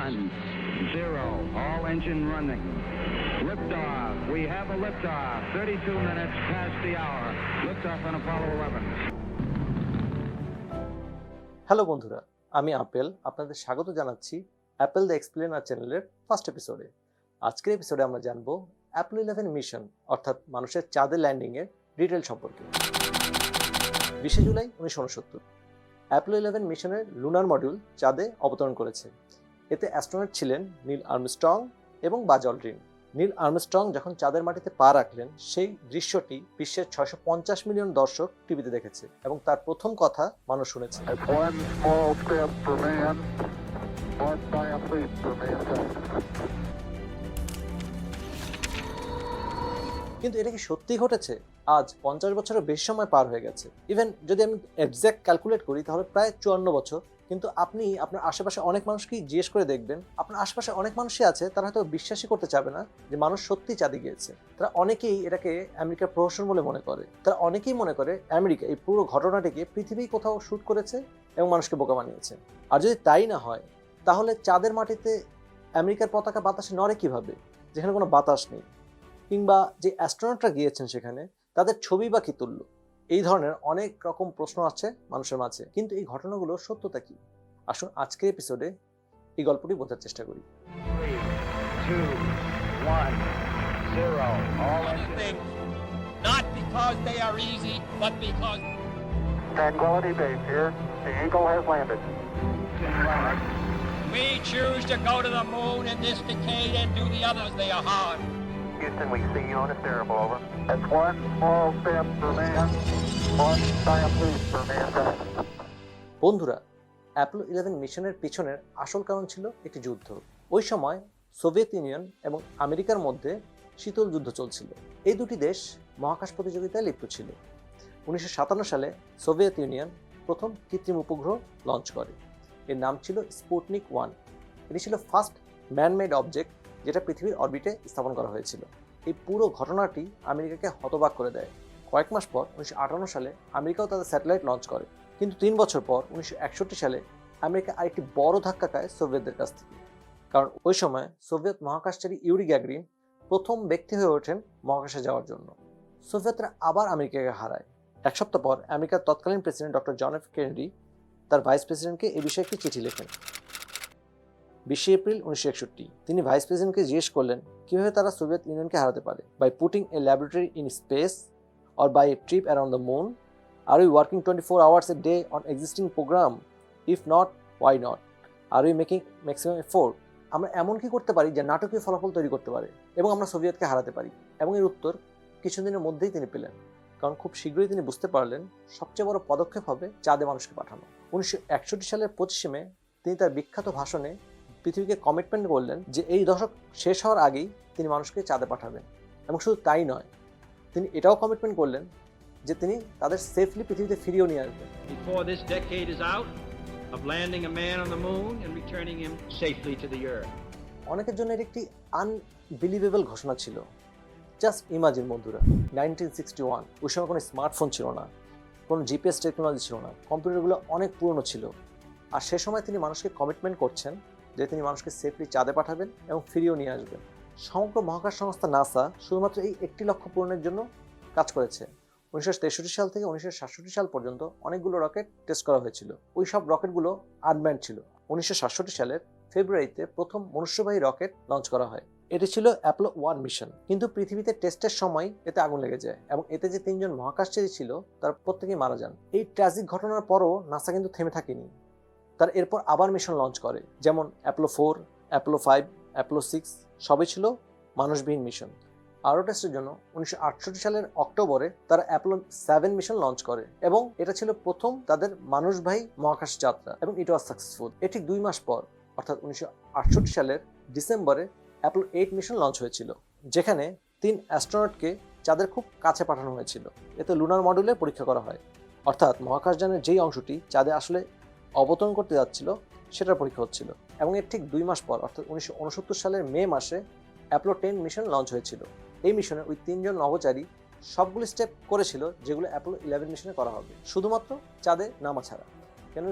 0. All engine running. Liftoff. We have a liftoff. 32 minutes past the hour. Liftoff on Apollo 11. Hello বন্ধুরা, আমি apple আপনাদের স্বাগত জানাচ্ছি Apple the explainer চ্যানেলের first এপিসোডে। আজকের এপিসোডে আমরা জানবো অ্যাপল 11 মিশন অর্থাৎ মানুষের চাঁদে ল্যান্ডিংয়ের ডিটেল সম্পর্কে। 20 জুলাই 1969 অ্যাপল 11 মিশনের লুনার মডিউল চাঁদে অবতরণ করেছে। এতে অ্যাস্ট্রোনট ছিলেন নীল আর্মস্ট্রং এবং বাজ অল্ড্রিন। নীল আর্মস্ট্রং যখন চাঁদের মাটিতে পা রাখলেন সেই দৃশ্যটি বিশ্বের 650 মিলিয়ন দর্শক টিভিতে দেখেছে এবং তার প্রথম কথা মানুষ শুনেছে। কিন্তু এটা কি সত্যি ঘটেছে? আজ 50 বছরের বেশি সময় পার হয়ে গেছে। ইভেন যদি আমি এক্সাক্ট ক্যালকুলেট করি তাহলে প্রায় 54 বছর। কিন্তু আপনি আপনার আশেপাশে অনেক মানুষকেই জিজ্ঞেস করে দেখবেন, আপনার আশেপাশে অনেক মানুষই আছে তারা হয়তো বিশ্বাসই করতে চাবে না যে মানুষ সত্যি চাঁদে গিয়েছে। তারা অনেকেই এটাকে আমেরিকার প্রহসন বলে মনে করে। তারা অনেকেই মনে করে আমেরিকা এই পুরো ঘটনাটিকে পৃথিবী কোথাও শুট করেছে এবং মানুষকে বোকা বানিয়েছে। আর যদি তাই না হয় তাহলে চাঁদের মাটিতে আমেরিকার পতাকা বাতাসে নড়ে কিভাবে, যেখানে কোনো বাতাস নেই? কিংবা যে অ্যাস্ট্রোনটরা গিয়েছেন সেখানে তাদের ছবি বা কি তুলল? এই ধরনের অনেক রকম প্রশ্ন আছে মানুষের মাঝে। কিন্তু এই ঘটনাগুলোর সত্যতা কি? আসুন আজকের এপিসোডে এই গল্পটি বোঝার চেষ্টা করি। 3, 2, 1, 0. All Things, not because they are easy, but because Tranquility Base here. The Eagle has landed. we choose to go to the moon in this decade and do the others. They are hard. Houston, we see you on a stereo, over. That's one small step for man, one giant leap for mankind. বন্ধুরা, Apple 11 মিশনের পিছনের আসল কারণ ছিল একটি যুদ্ধ। ওই সময় সোভিয়েত ইউনিয়ন এবং আমেরিকার মধ্যে শীতল যুদ্ধ চলছিল। এই দুটি দেশ মহাকাশ প্রতিযোগিতায় লিপ্ত ছিল। 1957 সালে সোভিয়েত ইউনিয়ন প্রথম কৃত্রিম উপগ্রহ লঞ্চ করে। এর নাম ছিল স্পুটনিক 1। এটি ছিল ফার্স্ট ম্যানমেড অবজেক্ট যেটা পৃথিবীর অরবিটে স্থাপন করা হয়েছিল। এই পুরো ঘটনাটি আমেরিকাকে হতবাক করে দেয়। কয়েক মাস পর 1958 সালে আমেরিকাও তাদের স্যাটেলাইট লঞ্চ করে। কিন্তু 3 বছর পর 1961 সালে আমেরিকা আরেকটি বড় ধাক্কা খায় সোভিয়েতদের কাছ থেকে। কারণ ওই সময় সোভিয়েত মহাকাশচারী ইউরি গ্যাগারিন প্রথম ব্যক্তি হয়ে ওঠেন মহাকাশে যাওয়ার জন্য। সোভিয়েতরা আবার আমেরিকাকে হারায়। এক সপ্তাহ পর আমেরিকার তৎকালীন president doctor John F Kennedy তার ভাইস প্রেসিডেন্টকে এই বিষয়ে একটি চিঠি লেখেন। 20 এপ্রিল 1961 তিনি ভাইস প্রেসিডেন্টকে জিজ্ঞেস করলেন কিভাবে তারা সোভিয়েত ইউনিয়নকে হারাতে পারে। By putting a laboratory in space or by a trip around the moon? Are we working 24 hours a day on existing program? If not, why not? Are we making maximum effort? আমরা এমন কি করতে পারি যা নাটকীয় ফলাফল তৈরি করতে পারে এবং আমরা সোভিয়েতকে হারাতে পারি? এবং এর উত্তর কিছুদিনের মধ্যেই তিনি পেলেন। কারণ খুব শীঘ্রই তিনি বুঝতে পারলেন সবচেয়ে বড় পদক্ষেপ হবে চাঁদে মানুষকে পাঠানো। 1961 সালের 25 মে তিনি তার বিখ্যাত ভাষণে পৃথিবীকে কমিটমেন্ট করলেন যে এই দশক শেষ হওয়ার আগেই তিনি মানুষকে চাঁদে পাঠাবেন। এবং শুধু তাই নয়, তিনি এটাও কমিটমেন্ট করলেন যে তিনি তাদের সেফলি পৃথিবীতে ফিরিয়েও নিয়ে আসবেন। Before this decade is out, of landing a man on the moon and returning him safely to the earth. অনেকের জন্য এটি একটি আনবিলিভেবল ঘোষণা ছিল। জাস্ট ইমাজিন বন্ধুরা, 1961 ওই সময় কোনো স্মার্টফোন ছিল না, কোনো জিপিএস টেকনোলজি ছিল না, কম্পিউটারগুলো অনেক পুরনো ছিল। আর সে সময় তিনি মানুষকে কমিটমেন্ট করছেন যে তিনি মানুষকে সেফলি চাঁদে পাঠাবেন এবং ফিরিয়েও নিয়ে আসবেন। সমগ্র মহাকাশ সংস্থা নাসা শুধুমাত্র এই একটি লক্ষ্য পূরণের জন্য কাজ করেছে। 1963 সাল থেকে 1967 সাল পর্যন্ত অনেকগুলো রকেট টেস্ট করা হয়েছিল। ওই সব রকেটগুলো আনম্যান্ড ছিল। 1967 সালের ফেব্রুয়ারিতে প্রথম মনুষ্যবাহী রকেট লঞ্চ করা হয়। এটি ছিল অ্যাপল 1 মিশন। কিন্তু পৃথিবীতে টেস্টের সময় এতে আগুন লেগে যায় এবং এতে যে 3জন মহাকাশচারী ছিল তারা প্রত্যেকেই মারা যান। এই ট্র্যাজিক ঘটনার পরও নাসা কিন্তু থেমে থাকেনি। তার এরপর আবার মিশন লঞ্চ করে, যেমন অ্যাপল 4, অ্যাপল 5, অ্যাপল 6 সবই ছিল মানুষবিহীন মিশন। আরও টেস্টের জন্য 1968 সালের অক্টোবরে তারা অ্যাপল 7 মিশন লঞ্চ করে এবং এটা ছিল প্রথম তাদের মানুষবাহী মহাকাশ যাত্রা এবং ইট ওয়াজ সাকসেসফুল। এর ঠিক 2 মাস পর অর্থাৎ 1968 সালের ডিসেম্বরে অ্যাপল 8 মিশন লঞ্চ হয়েছিল, যেখানে 3 অ্যাস্ট্রোনটকে চাঁদের খুব কাছে পাঠানো হয়েছিল। এতে লুনার মডিউলের পরীক্ষা করা হয়, অর্থাৎ মহাকাশযানের যেই অংশটি চাঁদে আসলে অবতরণ করতে যাচ্ছিল সেটার পরীক্ষা হচ্ছিল। এবং এর ঠিক 2 মাস পর অর্থাৎ 1969 সালের মে মাসে অ্যাপল 10 মিশন লঞ্চ হয়েছিল। এই মিশনে ওই 3জন নভোচারী সবগুলি স্টেপ করেছিল যেগুলো অ্যাপল 11 মিশনে করা হবে, শুধুমাত্র চাঁদে নামা ছাড়া। কেন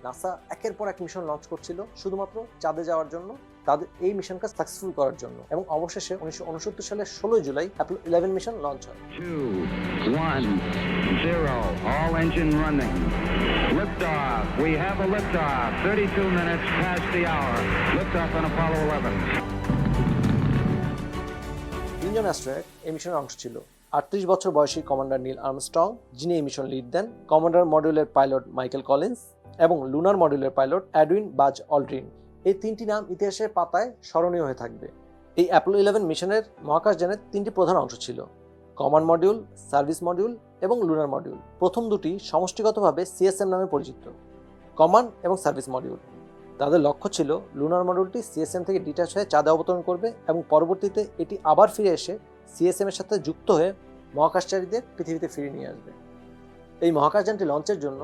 নাসা একের পর এক মিশন লঞ্চ করছিল শুধুমাত্র চাঁদে যাওয়ার জন্য, তাদের এই মিশনকে সাকসেসফুল করার জন্য, এবং অবশেষে 1969 সালের 16 জুলাই অ্যাপল 11 মিশন লঞ্চ হয়। 2, 1, 0, all engine running. Liftoff. We have a liftoff. 32 minutes past the hour. Liftoff on Apollo 11. 3 John astronaut এই মিশনের অংশ ছিল। 38 বছর বয়সী কমান্ডার নীল আর্মস্ট্রং, যিনি এই মিশন লিড দেন, কমান্ডার মডিউলের পাইলট মাইকেল কলিন্স এবং লুনার মডিউলের পাইলট এডউইন বাজ অল্ড্রিন। এই তিনটি নাম ইতিহাসের পাতায় স্মরণীয় হয়ে থাকবে। এই অ্যাপোলো 11 মিশনের মহাকাশযানের তিনটি প্রধান অংশ ছিল: কমান্ড মডিউল, সার্ভিস মডিউল এবং লুনার মডিউল। প্রথম দুটি সমষ্টিগতভাবে সিএসএম নামে পরিচিত, কমান্ড এবং সার্ভিস মডিউল। তাদের লক্ষ্য ছিল লুনার মডিউলটি সিএসএম থেকে ডিটাচ হয়ে চাঁদে অবতরণ করবে এবং পরবর্তীতে এটি আবার ফিরে এসে সিএসএম এর সাথে যুক্ত হয়ে মহাকাশচারীদের পৃথিবীতে ফিরিয়ে নিয়ে আসবে। এই মহাকাশযানটি লঞ্চের জন্য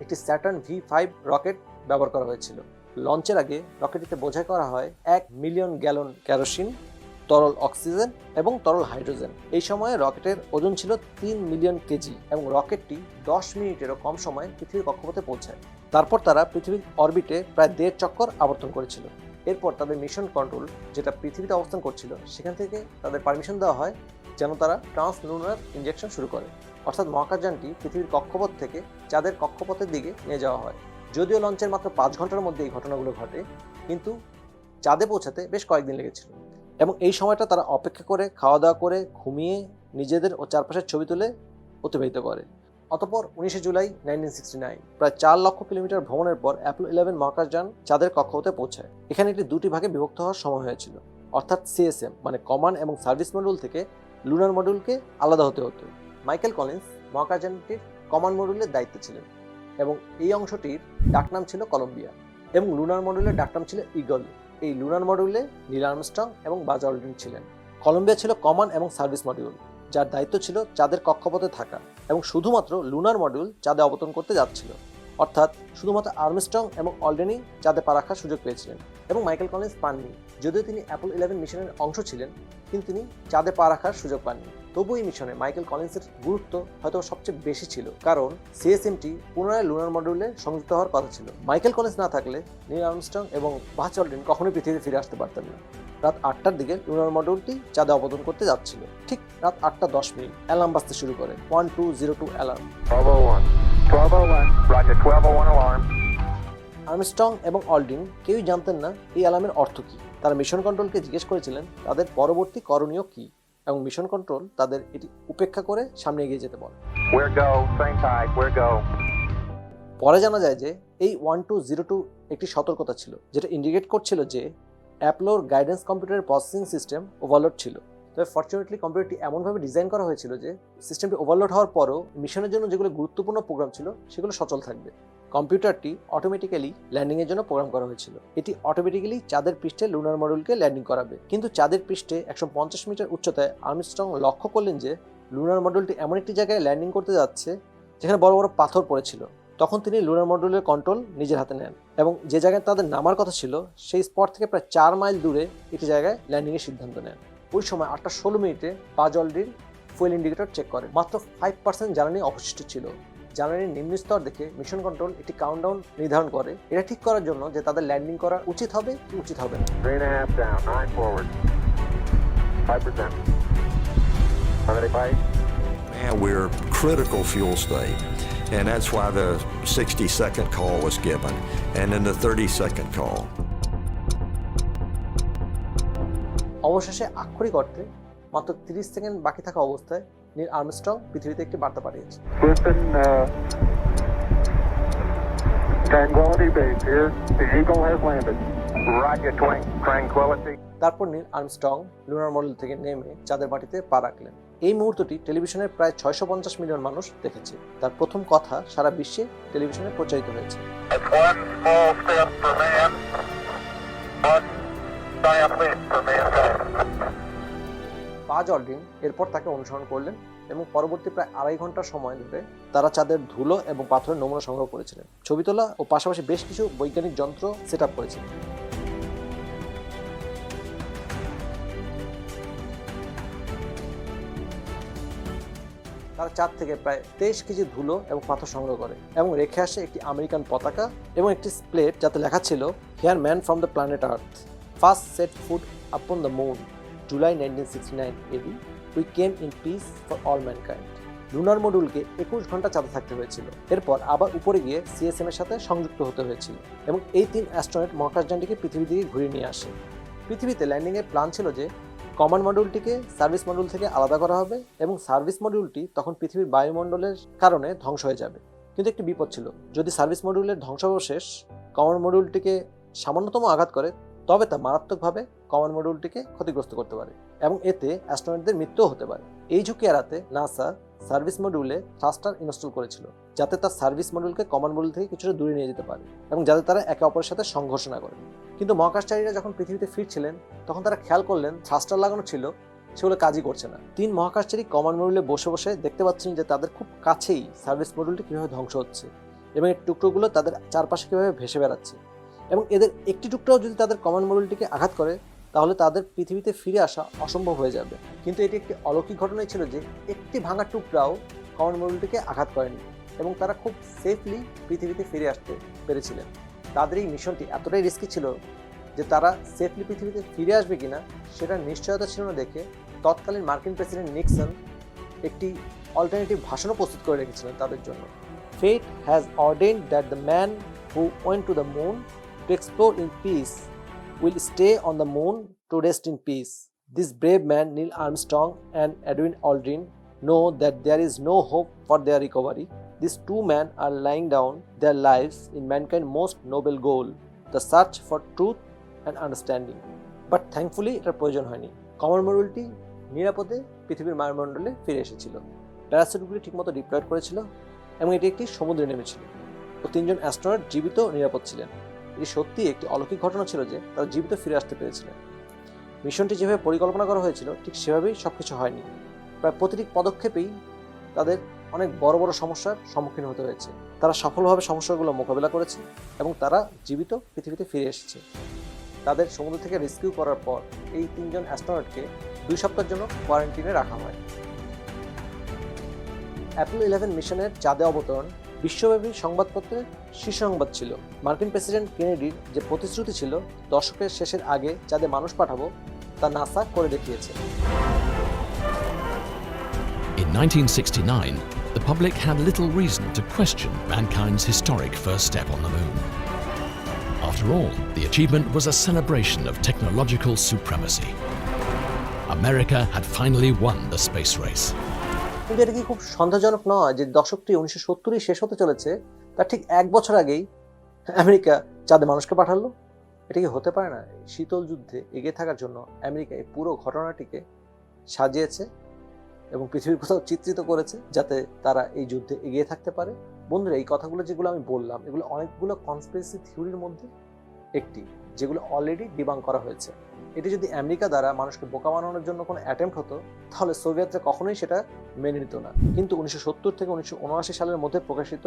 একটি স্যাটার্ন V5 রকেট ব্যবহার করা হয়েছিল। লঞ্চের আগে রকেটটিতে বোঝাই করা হয় 1 মিলিয়ন গ্যালন কেরোসিন, তরল অক্সিজেন এবং তরল হাইড্রোজেন। এই সময়ে রকেটের ওজন ছিল 3 মিলিয়ন কেজি এবং রকেটটি 10 মিনিটেরও কম সময়ে পৃথিবীর কক্ষপথে পৌঁছায়। তারপর তারা পৃথিবীর অরবিটে প্রায় 1.5 চক্কর আবর্তন করেছিল। এরপর তাদের মিশন কন্ট্রোল, যেটা পৃথিবীতে অবস্থান করছিল, সেখান থেকে তাদের পারমিশন দেওয়া হয় যেন তারা ট্রান্সলুনার ইনজেকশন শুরু করে, অর্থাৎ মহাকাশযানটি পৃথিবীর কক্ষপথ থেকে চাঁদের কক্ষপথের দিকে নিয়ে যাওয়া হয়। যদিও লঞ্চের মাত্র 5 ঘন্টার মধ্যে এই ঘটনাগুলো ঘটে, কিন্তু চাঁদে পৌঁছাতে বেশ কয়েকদিন লেগেছিল এবং এই সময়টা তারা অপেক্ষা করে, খাওয়া দাওয়া করে, ঘুমিয়ে, নিজেদের ও চারপাশের ছবি তুলে অতিবাহিত করে। অতঃপর 19 জুলাই 1969 প্রায় 4 লক্ষ কিলোমিটার ভ্রমণের পর অ্যাপোলো 11 মহাকাশযান চাঁদের কক্ষপথে পৌঁছায়। এখানে এটি দুটি ভাগে বিভক্ত হওয়ার সময় হয়েছিল, অর্থাৎ সিএসএম মানে কমান্ড এবং সার্ভিস মডিউল থেকে লুনার মডিউলকে আলাদা হতে হতো। মাইকেল কলিন্স মহাকাশযানটির কমান্ড মডিউলের দায়িত্বে ছিলেন এবং এই অংশটির ডাকনাম ছিল কলম্বিয়া এবং লুনার মডিউলের ডাকনাম ছিল ঈগল। এই লুনার মডিউলে নীল আর্মস্ট্রং এবং বাজ অল্ড্রিন ছিলেন। কলম্বিয়া ছিল কমান্ড এবং সার্ভিস মডিউল, যার দায়িত্ব ছিল চাঁদের কক্ষপথে থাকা, এবং শুধুমাত্র লুনার মডিউল চাঁদে অবতরণ করতে যাচ্ছিল, অর্থাৎ শুধুমাত্র আর্মস্ট্রং এবং অল্ড্রিনই চাঁদে পা রাখার সুযোগ পেয়েছিলেন এবং মাইকেল কলিন্স পাননি। যদিও তিনি অ্যাপোলো 11 মিশনের অংশ ছিলেন, কিন্তু তিনি চাঁদে পা রাখার সুযোগ পাননি। তবু এই মিশনে মাইকেল কলিন্সের গুরুত্ব হয়তো সবচেয়ে বেশি ছিল, কারণ সিএসএমটি পুনরায় লুনার মডিউলে সংযুক্ত হওয়ার কথা ছিল। মাইকেল কলিন্স না থাকলে নীল আর্মস্ট্রং এবং বাজ অল্ড্রিন কখনোই পৃথিবীতে ফিরে আসতে পারতেন না। রাত 8টার দিকে লুনার মডিউলটি চাঁদে অবতরণ করতে যাচ্ছিল। ঠিক রাত 8:10 অ্যালার্ম বাজতে শুরু করে, 1202 অ্যালার্ম। 1201, roger, 1201 alarm. আর্মস্ট্রং এবং অল্ড্রিন কেউই জানতেন না এই অ্যালার্মের অর্থ কী। তারা মিশন কন্ট্রোলকে জিজ্ঞেস করেছিলেন তাদের পরবর্তী করণীয় কী, এবং মিশন কন্ট্রোল তাদের এটি উপেক্ষা করে সামনে এগিয়ে যেতে বলে। Where go, same tide, where go. পরে জানা যায় যে এই 1202 একটি সতর্কতা ছিল, যেটা ইন্ডিকেট করছিল যে অ্যাপলোর গাইডেন্স কম্পিউটারের প্রসেসিং সিস্টেম ওভারলোড ছিল। তবে ফরচুনেটলি কম্পিউটারটি এমনভাবে ডিজাইন করা হয়েছিল যে সিস্টেমটি ওভারলোড হওয়ার পরও মিশনের জন্য যেগুলো গুরুত্বপূর্ণ প্রোগ্রাম ছিল সেগুলো সচল থাকবে। কম্পিউটারটি অটোমেটিক্যালি ল্যান্ডিংয়ের জন্য প্রোগ্রাম করা হয়েছিল। এটি অটোমেটিক্যালি চাঁদের পৃষ্ঠে লুনার মডিউলকে ল্যান্ডিং করাবে, কিন্তু চাঁদের পৃষ্ঠে 150 মিটার উচ্চতায় আর্মস্ট্রং লক্ষ্য করলেন যে লুনার মডিউলটি এমন একটি জায়গায় ল্যান্ডিং করতে যাচ্ছে যেখানে বড় বড় পাথর পড়েছিল। তখন তিনি লুনার মডিউলের কন্ট্রোল নিজের হাতে নেন এবং যে জায়গায় তাদের নামার কথা ছিল সেই স্পট থেকে প্রায় 4 মাইল দূরে একটি জায়গায় ল্যান্ডিংয়ের সিদ্ধান্ত নেন। ওই সময় 8:16 বাজ অল্ড্রিন ফুয়েল ইন্ডিকেটর চেক করে। মাত্র 5% জ্বালানি অবশিষ্ট ছিল। জ্বালানির নিম্ন স্তর দেখে মিশন কন্ট্রোল একটি কাউন্টডাউন নির্ধারণ করে, এটা ঠিক করার জন্য যে তাদের ল্যান্ডিং করা উচিত হবে কি উচিত হবে না। 3.5 down, 9 forward. 5%. How many bites? And we're critical fuel state, and that's why the 60-second call was given, and then the 30-second call. অবশেষে আক্ষরিক অর্থে মাত্র 30 সেকেন্ড বাকি থাকা অবস্থায় নীল আর্মস্ট্রং পৃথিবীতে একটি বার্তা পাঠিয়েছে। Listen, Tranquility Base here. The Eagle has landed. Roger, Tranquility. তারপর নীল আর্মস্ট্রং লুনার মডেল থেকে নেমে চাঁদের মাটিতে পা রাখলেন। এই মুহূর্তটি টেলিভিশনের প্রায় 650 মিলিয়ন মানুষ দেখেছে। তার প্রথম কথা সারা বিশ্বে টেলিভিশনে প্রচারিত হয়েছে। That's one small step for man, one giant leap for mankind. বাজ অল্ড্রিন এরপর তাকে অনুসরণ করলেন এবং পরবর্তী প্রায় 2.5 ঘন্টা সময় ধরে তারা চাঁদের ধুলো এবং পাথরের নমুনা সংগ্রহ করেছিলেন, ছবি তোলা ও পাশাপাশি বেশ কিছু বৈজ্ঞানিক যন্ত্র সেট আপ করেছিলেন। তারা চাঁদ থেকে প্রায় 23 কেজি ধুলো এবং পাথর সংগ্রহ করে এবং রেখে আসে একটি আমেরিকান পতাকা এবং একটি প্লেট যাতে লেখা ছিল here men from the planet earth first set foot upon the moon July 1969 AD we came in peace for all mankind. Lunar মডিউলকে 21 ঘন্টা চাঁদে থাকতে হয়েছিল, এরপর আবার উপরে গিয়ে সিএসএম এর সাথে সংযুক্ত হতে হয়েছিল এবং এই 3 অ্যাস্ট্রোনট মহাকাশযানটিকে পৃথিবী দিকে ঘুরিয়ে নিয়ে আসে। পৃথিবীতে ল্যান্ডিংয়ের প্ল্যান ছিল যে কমান্ড মডিউলটিকে সার্ভিস মডিউল থেকে আলাদা করা হবে এবং সার্ভিস মডিউলটি তখন পৃথিবীর বায়ুমণ্ডলের কারণে ধ্বংস হয়ে যাবে। কিন্তু একটি বিপদ ছিল, যদি সার্ভিস মডিউলের ধ্বংসাবশেষ কমান্ড মডিউলটিকে সামান্যতম আঘাত করে তবে তা মারাত্মকভাবে কমান্ড মডিউলটিকে ক্ষতিগ্রস্ত করতে পারে এবং এতে অ্যাস্ট্রোনটদের মৃত্যুও হতে পারে। এই ঝুঁকি এড়াতে নাসা সার্ভিস মডিউলে থ্রাস্টার ইনস্টল করেছিল যাতে তার সার্ভিস মডিউলকে কমান্ড মডিউল থেকে কিছুটা দূরে নিয়ে যেতে পারে এবং যাতে তারা একে অপরের সাথে সংঘর্ষ না করে। কিন্তু মহাকাশচারীরা যখন পৃথিবীতে ফিরছিলেন তখন তারা খেয়াল করলেন থ্রাস্টার লাগানো ছিল, সেগুলো কাজই করছে না। 3 মহাকাশচারী কমান্ড মডিউলে বসে বসে দেখতে পাচ্ছেন যে তাদের খুব কাছেই সার্ভিস মডিউলটি কীভাবে ধ্বংস হচ্ছে এবং এর টুকরোগুলো তাদের চারপাশে কীভাবে ভেসে বেড়াচ্ছে এবং এদের একটি টুকরাও যদি তাদের কমান্ড মডিউলটিকে আঘাত করে তাহলে তাদের পৃথিবীতে ফিরে আসা অসম্ভব হয়ে যাবে। কিন্তু এটি একটি অলৌকিক ঘটনাই ছিল যে একটি ভাঙা টুকরাও কমান্ড মডিউলটিকে আঘাত করেনি এবং তারা খুব সেফলি পৃথিবীতে ফিরে আসতে পেরেছিলেন। তাদের এই মিশনটি এতটাই রিস্কি ছিল যে তারা সেফলি পৃথিবীতে ফিরে আসবে কিনা সেটা নিশ্চয়তা ছিল না দেখে তৎকালীন মার্কিন প্রেসিডেন্ট নিক্সন একটি অল্টারনেটিভ ভাষণও প্রস্তুত করে রেখেছিলেন তাদের জন্য। Fate has ordained that the man who went to the moon to explore in peace will stay on the moon to rest in peace. This brave man, Neil Armstrong and Edwin Aldrin, know that there is no hope for their recovery. These 2 men are laying down their lives in mankind's most noble goal, the search for truth and understanding. But thankfully এটার প্রয়োজন হয়নি। Command মডিউলটি নিরাপদে পৃথিবীর বায়ুমণ্ডলে ফিরে এসেছিল, প্যারাসুটগুলি ঠিকমতো ডিপ্লয়েড করেছিল এবং এটি একটি সমুদ্রে নেমেছিল ও 3 জন অ্যাস্ট্রোনট জীবিত নিরাপদ ছিলেন। এটি সত্যি একটি অলৌকিক ঘটনা ছিল যে তারা জীবিত ফিরে আসতে পেরেছিলেন। মিশনটি যেভাবে পরিকল্পনা করা হয়েছিল ঠিক সেভাবেই সবকিছু হয়নি। প্রায় প্রতিটি পদক্ষেপেই তাদের অনেক বড় বড় সমস্যার সম্মুখীন হতে হয়েছে। তারা সফলভাবে সমস্যাগুলো মোকাবিলা করেছে এবং তারা জীবিত পৃথিবীতে ফিরে এসেছে। তাদের সমুদ্র থেকে রেস্কিউ করার পর এই 3 জন অ্যাস্ট্রোনটকে 2 সপ্তাহের জন্য কোয়ারেন্টিনে রাখা হয়। অ্যাপেল 11 মিশনের চাঁদে অবতরণ বিশ্বব্যাপী সংবাদপত্রের শীর্ষ সংবাদ ছিল। মার্কিন প্রেসিডেন্ট কেনেডির যে প্রতিশ্রুতি ছিল দশকের শেষের আগে চাঁদে মানুষ পাঠাবো তা নাসা করে দেখিয়েছে। In 1969, the public had little reason to question mankind's historic first step on the moon. After all, the achievement was a celebration of technological supremacy. America had finally won the space race. কিন্তু এটা কি খুব সন্দেহজনক নয় যে দশকটি 1970 শেষ হতে চলেছে, তার ঠিক 1 বছর আগেই আমেরিকা চাঁদে মানুষকে পাঠালো? এটা কি হতে পারে না? শীতল যুদ্ধে এগিয়ে থাকার জন্য আমেরিকা এই পুরো ঘটনাটিকে সাজিয়েছে এবং পৃথিবীর কোথাও চিত্রিত করেছে যাতে তারা এই যুদ্ধে এগিয়ে থাকতে পারে। বন্ধুরা, এই কথাগুলো যেগুলো আমি বললাম এগুলো অনেকগুলো কনস্পিরেসি থিওরির মধ্যে একটি, যেগুলো অলরেডি ডিবাঙ্ক করা হয়েছে। এটি যদি আমেরিকা দ্বারা মানুষকে বোকা বানানোর জন্য কোনো অ্যাটেম্প্ট হতো তাহলে সোভিয়েতরা কখনোই সেটা মেনে নিত না। কিন্তু 1970 থেকে 1979 সালের মধ্যে প্রকাশিত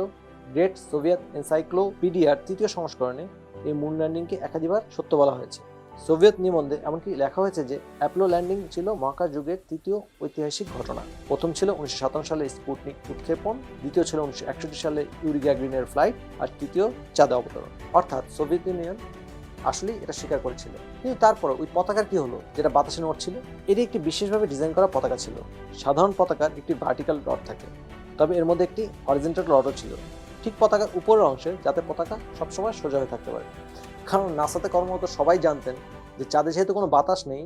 গ্রেট সোভিয়েত এনসাইক্লোপিডিয়ার 3য় সংস্করণে এই মুন ল্যান্ডিংকে একাধিকবার সত্য বলা হয়েছে। সোভিয়েত নিবন্ধে এমনকি লেখা হয়েছে যে অ্যাপোলো ল্যান্ডিং ছিল মহাকাশ যুগের 3য় ঐতিহাসিক ঘটনা। প্রথম ছিল 1957 সালে স্পুটনিক উৎক্ষেপণ, দ্বিতীয় ছিল 1961 সালে ইউরি গ্যাগারিনের ফ্লাইট, আর তৃতীয় চাঁদে অবতরণ। অর্থাৎ সোভিয়েত ইউনিয়ন আসলেই এটা স্বীকার করেছিল। কিন্তু তারপর ওই পতাকার কি হলো যেটা বাতাসে নড়ছিল? এটি একটি বিশেষভাবে ডিজাইন করা পতাকা ছিল। সাধারণ পতাকার একটি ভার্টিক্যাল রড থাকে, তবে এর মধ্যে একটি হরিজন্টাল রডও ছিল ঠিক পতাকার উপরের অংশে, যাতে পতাকা সবসময় সোজা হয়ে থাকতে পারে। কারণ নাসাতে কর্মরত সবাই জানতেন যে চাঁদে যেহেতু কোনো বাতাস নেই,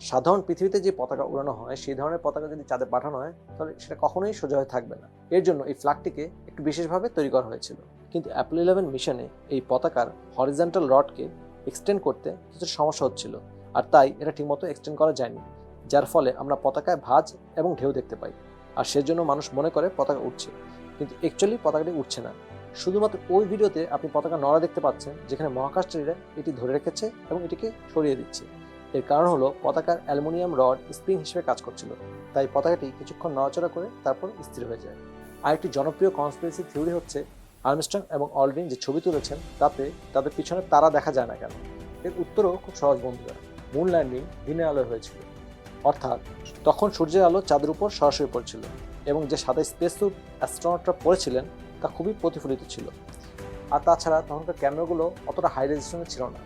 সাধারণ পৃথিবীতে যে পতাকা উড়ানো হয় সেই ধরনের পতাকা যদি চাঁদে পাঠানো হয় তাহলে সেটা কখনোই সোজা হয়ে থাকবে না। এর জন্য এই ফ্ল্যাগটিকে একটু বিশেষভাবে তৈরি করা হয়েছিল। কিন্তু অ্যাপোলো 11 মিশনে এই পতাকার হরিজন্টাল রডকে এক্সটেন্ড করতে কিছু সমস্যা হচ্ছিল, আর তাই এটা ঠিকমতো এক্সটেন্ড করা যায়নি, যার ফলে আমরা পতাকায় ভাঁজ এবং ঢেউ দেখতে পাই। আর সেজন্য মানুষ মনে করে পতাকা উঠছে, কিন্তু অ্যাকচুয়ালি পতাকাটি উঠছে না। শুধুমাত্র ওই ভিডিওতে আপনি পতাকা নড়া দেখতে পাচ্ছেন যেখানে মহাকাশচারীরা এটি ধরে রেখেছে এবং এটিকে সরিয়ে দিচ্ছে। এর কারণ হলো পতাকার অ্যালুমিনিয়াম রড স্প্রিং হিসেবে কাজ করছিল, তাই পতাকাটি কিছুক্ষণ নড়াচড়া করে তারপর স্থির হয়ে যায়। আরেকটি জনপ্রিয় কনস্পিরেসি থিওরি হচ্ছে আর্মস্ট্রং এবং অলড্রিন যে ছবি তুলেছেন তাতে তাদের পিছনে তারা দেখা যায় না কেন? এর উত্তরও খুব সহজ বন্ধুরা। মুন ল্যান্ডিং দিনের আলোয় হয়েছিল, অর্থাৎ তখন সূর্যের আলো চাঁদের উপর সরাসরি পড়ছিল। এবং যে সাদা স্পেস স্যুট অ্যাস্ট্রোনটরা পরেছিলেন তা খুবই প্রতিফলিত ছিল। আর তাছাড়া তখনকার ক্যামেরাগুলো অতটা হাই রেজলিউশনের ছিল না।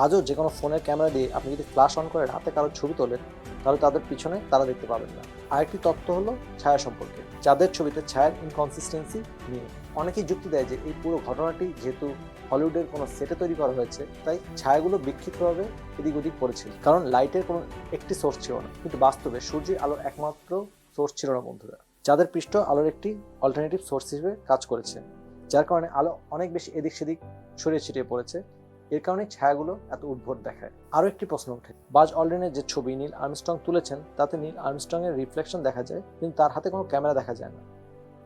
আজও যে কোনো ফোনের ক্যামেরা দিয়ে আপনি যদি ফ্ল্যাশ অন করে রাতে কারোর ছবি তোলেন তাহলে তাদের পিছনে তারা দেখতে পাবেন না। আরেকটি তথ্য হলো ছায়া সম্পর্কে। চাঁদের ছবিতে ছায়ার ইনকনসিস্টেন্সি নিয়ে অনেকেই যুক্তি দেয় যে এই পুরো ঘটনাটি যেহেতু হলিউডের কোনো সেটে তৈরি করা হয়েছে, তাই ছায়াগুলো বিক্ষিপ্তভাবে এদিক ওদিক পড়েছিল, কারণ লাইটের কোনো একটি সোর্স ছিল না। কিন্তু বাস্তবে সূর্যের আলোর একমাত্র সোর্স ছিল না বন্ধুরা। চাঁদের পৃষ্ঠ আলোর একটি অল্টারনেটিভ সোর্স হিসেবে কাজ করেছে, যার কারণে আলো অনেক বেশি এদিক সেদিক ছড়িয়ে ছিটিয়ে পড়েছে। এর কারণে ছায়াগুলো এত উদ্ভট দেখায়। আরও একটি প্রশ্ন ওঠে, বাজ অলড্রিনের যে ছবি নীল আর্মস্ট্রং তুলেছেন তাতে নীল আর্মস্ট্রং এর রিফ্লেকশন দেখা যায়, কিন্তু তার হাতে কোনো ক্যামেরা দেখা যায় না।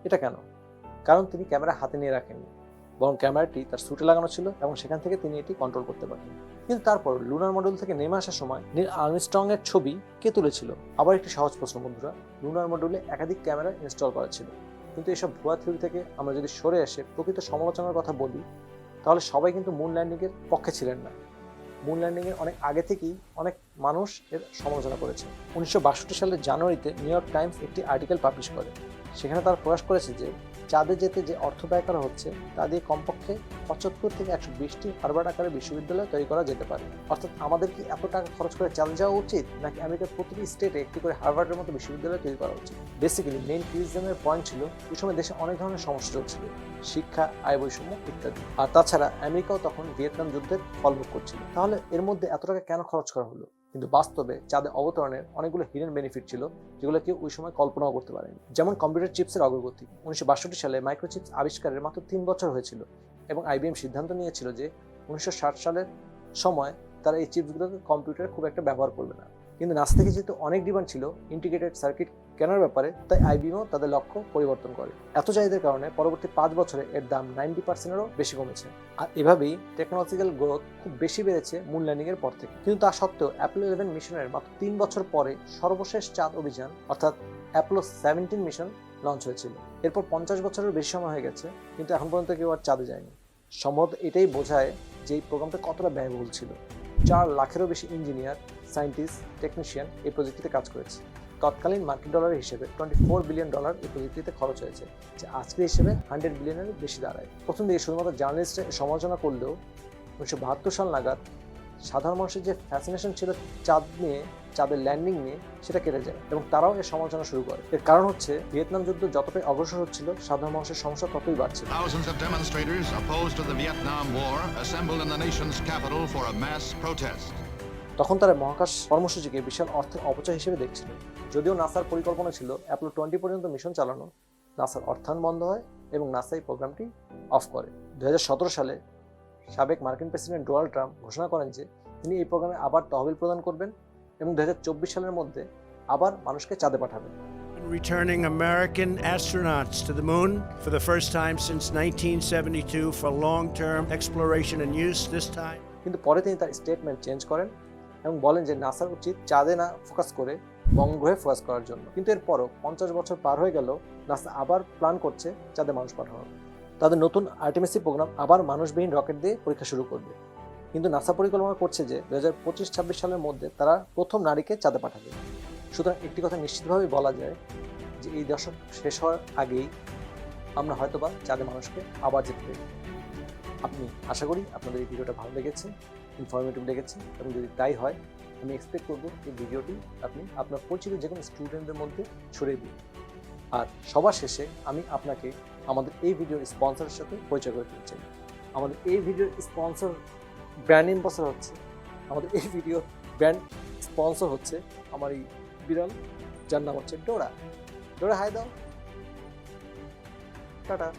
এটা কেন? কারণ তিনি ক্যামেরা হাতে নিয়ে রাখেননি, বরং ক্যামেরাটি তার স্যুটে লাগানো ছিল এবং সেখান থেকে তিনি এটি কন্ট্রোল করতে পারেন। কিন্তু তারপর লুনার মডেল থেকে নেমে আসার সময় নীল আর্মস্ট্রং এর ছবি কে তুলেছিল? আবার একটি সহজ প্রশ্ন বন্ধুরা। লুনার মডেলে একাধিক ক্যামেরা ইনস্টল করা ছিল, কিন্তু এসব ভুয়া থিওরি থেকে আমরা যদি সরে এসে প্রকৃত সমালোচনার কথা বলি তাহলে সবাই কিন্তু মুন ল্যান্ডিংয়ের পক্ষে ছিলেন না। মুন ল্যান্ডিংয়ের অনেক আগে থেকেই অনেক মানুষ এর সমালোচনা করেছে। 1962 সালের জানুয়ারিতে নিউ ইয়র্ক টাইমস একটি আর্টিকেল পাবলিশ করে। সেখানে তারা প্রকাশ করেছে যে চাঁদে যেতে যে অর্থ ব্যয় করা হচ্ছে তা দিয়ে কমপক্ষে 75 থেকে 120টি হার্ভার্ড আকারের বিশ্ববিদ্যালয় তৈরি করা যেতে পারে। অর্থাৎ আমাদের কি এত টাকা খরচ করে চাঁদে যাওয়া উচিত, নাকি আমেরিকার প্রতিটি স্টেটে একটি করে হার্ভার্ডের মতো বিশ্ববিদ্যালয় তৈরি করা উচিত? বেসিক্যালি মেইন ক্রিটিসিজমের পয়েন্ট ছিল ওই সময় দেশে অনেক ধরনের সমস্যা চলছিল, শিক্ষা, আয় বৈষম্য ইত্যাদি। আর তাছাড়া আমেরিকাও তখন ভিয়েতনাম যুদ্ধের ফলভোগ করছিল। তাহলে এর মধ্যে এত টাকা কেন খরচ করা হলো? কিন্তু বাস্তবে চাঁদে অবতরণের অনেকগুলো হিডেন বেনিফিট ছিল, যেগুলো কেউ ওই সময় কল্পনাও করতে পারেনি। যেমন কম্পিউটার চিপসের অগ্রগতি। 1962 সালে মাইক্রোচিপস আবিষ্কারের মাত্র 3 বছর হয়েছিল এবং আইবিএম সিদ্ধান্ত নিয়েছিল যে 1960 সালের সময় তারা এই চিপসগুলোকে কম্পিউটারে খুব একটা ব্যবহার করবে না। কিন্তু নাসা থেকে যেহেতু অনেক ডিমান্ড ছিল ইন্টিগ্রেটেড সার্কিট কেনার ব্যাপারে, তাই আইবিএমও তাদের লক্ষ্য পরিবর্তন করে। এত চাহিদার কারণে পরবর্তী 5 বছরে এর দাম 90%-এরও বেশি কমেছে। আর এভাবেই টেকনোলজিক্যাল গ্রোথ খুব বেশি বেড়েছে মুন ল্যান্ডিং এর পর থেকে। কিন্তু তা সত্ত্বেও অ্যাপেল 11 মিশনের মাত্র 3 বছর পরে সর্বশেষ চাঁদ অভিযান অর্থাৎ অ্যাপোলো 17 মিশন লঞ্চ হয়েছিল। এরপর 50 বছরের বেশি সময় হয়ে গেছে, কিন্তু এখন পর্যন্ত কেউ আর চাঁদে যায়নি। সম্ভবত এটাই বোঝায় যে এই প্রোগ্রামটা কতটা ব্যয়বহুল ছিল। 4 লাখেরও বেশি ইঞ্জিনিয়ার, সায়েন্টিস্ট, টেকনিশিয়ান এই প্রজেক্টটিতে কাজ করেছে। তৎকালীন মার্কিন ডলারের হিসেবে $24 বিলিয়ন এই প্রজেক্টটিতে খরচ হয়েছে, যা আজকের হিসেবে 100 বিলিয়নের বেশি দাঁড়ায়। প্রথম দিকে শুধুমাত্র জার্নালিস্টরা সমালোচনা করলেও 1972 সাল নাগাদ সাধারণ মানুষের যে ফ্যাসিনেশন ছিল চাঁদ নিয়ে, চাঁদের ল্যান্ডিং নিয়ে, সেটা কেটে যায় এবং তারাও এর সমালোচনা শুরু করে। এর কারণ হচ্ছে ভিয়েতনাম যুদ্ধ যতটাই অগ্রসর হচ্ছিল সাধারণ মানুষের সমস্যা ততই বাড়ছিল। Thousands of demonstrators opposed to the Vietnam War assembled in the nation's capital for a mass protest. তখন তারা মহাকাশ কর্মসূচিকে বিশাল অর্থের অপচয় হিসেবে দেখছিল। যদিও নাসার পরিকল্পনা ছিল অ্যাপোলো 20 পর্যন্ত মিশন চালানো, নাসার অর্থায়ন বন্ধ হয় এবং নাসা এই প্রোগ্রামটি অফ করে। 2017 সালে সাবেক মার্কিন প্রেসিডেন্ট ডোনাল্ড ট্রাম্প ঘোষণা করেন যে তিনি এই প্রোগ্রামে আবার তহবিল প্রদান করবেন এবং 2024 সালের মধ্যে আবার মানুষকে চাঁদে পাঠাবেন। Returning American astronauts to the moon for the first time since 1972 for long-term exploration and use this time. কিন্তু পরে তিনি তার স্টেটমেন্ট চেঞ্জ করেন এবং বলেন যে নাসার উচিত চাঁদে না ফোকাস করে মঙ্গলে ফোকাস করার জন্য। কিন্তু এরপরও 50 বছর পার হয়ে গেল, নাসা আবার প্ল্যান করছে চাঁদে মানুষ পাঠানোর। তাদের নতুন আর্টেমিস প্রোগ্রাম আবার মানুষবিহীন রকেট দিয়ে পরীক্ষা শুরু করবে। কিন্তু নাসা পরিকল্পনা করছে যে 2025-26 সালের মধ্যে তারা প্রথম নারীকে চাঁদে পাঠাবে। সুতরাং একটি কথা নিশ্চিতভাবেই বলা যায় যে এই দশক শেষ হওয়ার আগেই আমরা হয়তোবা চাঁদে মানুষকে আবার যেতে দেব। আপনি আশা করি আপনাদের এই ভিডিওটা ভালো লেগেছে, ইনফরমেটিভ লেগেছে, এবং যদি তাই হয় আমি এক্সপেক্ট করবো এই ভিডিওটি আপনি আপনার পরিচিত যে কোনো স্টুডেন্টদের মধ্যে ছড়িয়ে দিন। আর সবার শেষে আমি আপনাকে আমাদের এই ভিডিওর স্পন্সরের সাথে পরিচয় করে দিতে চাই। আমাদের এই ভিডিওর স্পন্সর ব্র্যান্ড এম্বাসেডর হচ্ছে, আমাদের এই ভিডিওর ব্র্যান্ড স্পন্সর হচ্ছে আমার এই বিড়াল, যার নাম হচ্ছে ডোরা। ডোরা হাই দাও, টাটা।